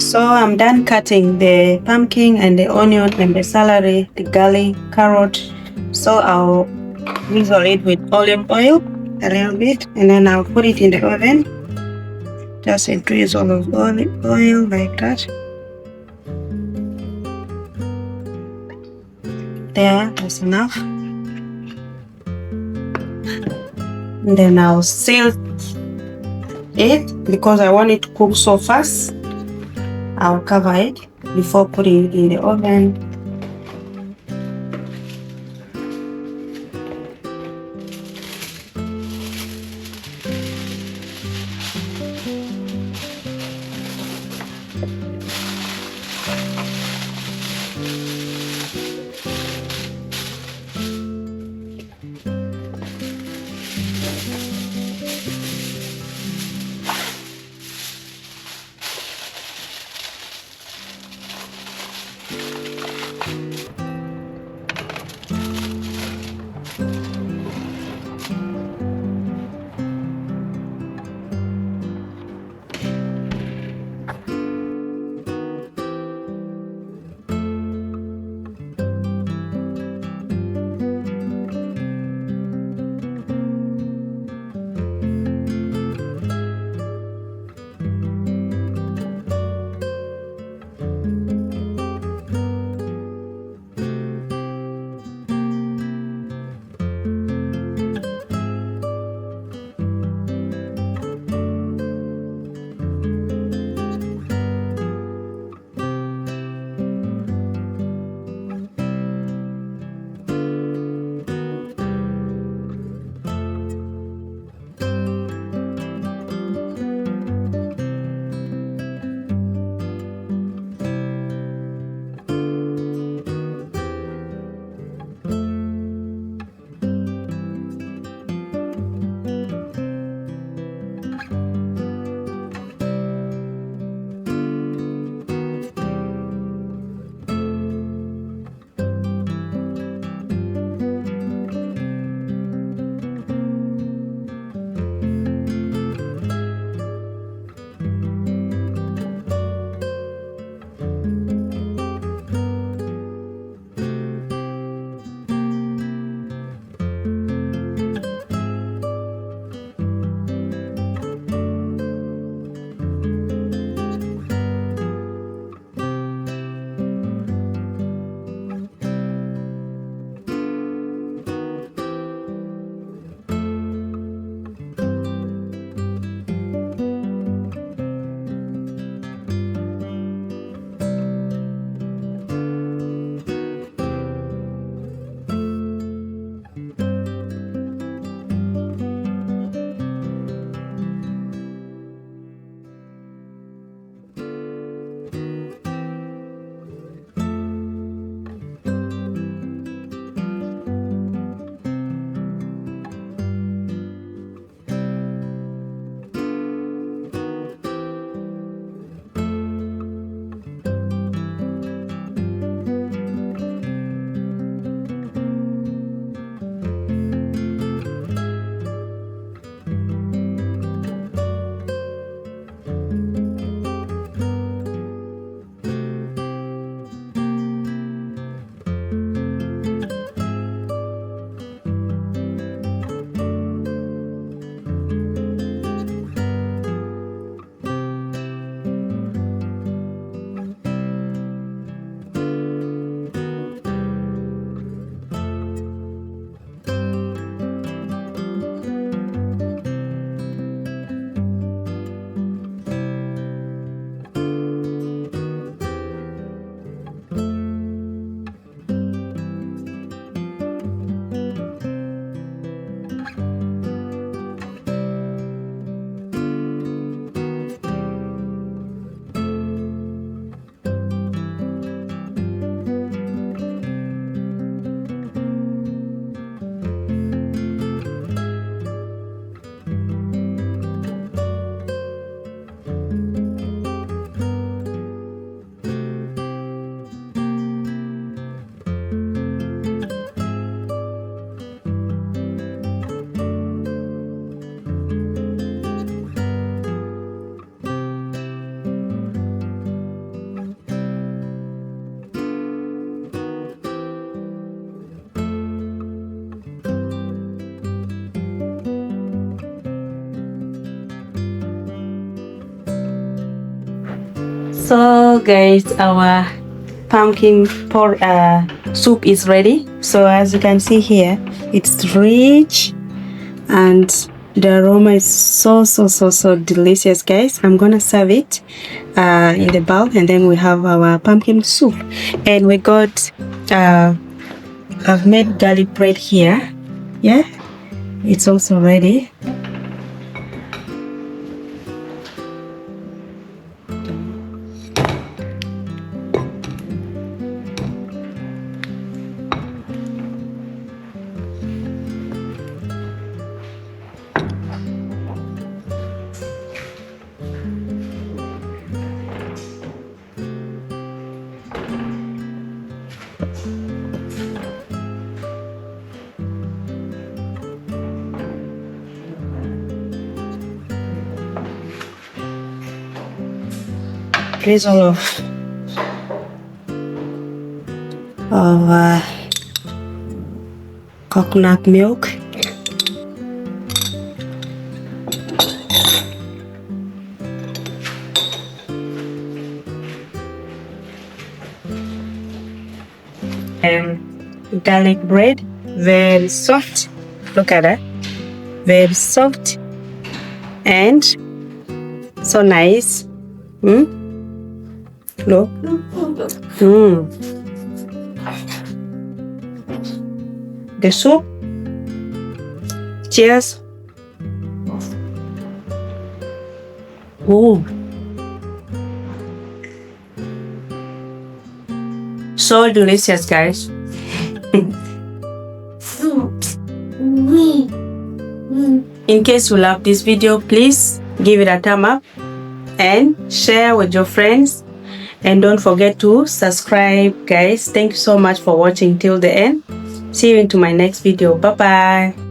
So I'm done cutting the pumpkin and the onion and the celery, the garlic, carrot. So I'll drizzle it with olive oil a little bit, and then I'll put it in the oven. Just a drizzle of olive oil like that. There, that's enough. And then I'll seal it because I want it to cook so fast. I'll cover it before putting it in the oven. So guys, our pumpkin soup is ready. So as you can see here, it's rich and the aroma is so delicious, guys. I'm gonna serve it in the bowl, and then we have our pumpkin soup. And we got I've made garlic bread here. Yeah, it's also ready. Drizzle of coconut milk. And garlic bread, very soft. Look at that, very soft and so nice. Look. The soup. Cheers. Oh, so delicious, guys. In case you love this video, please give it a thumb up and share with your friends, and don't forget to subscribe, guys. Thank you so much for watching till the end. See you into my next video. Bye bye.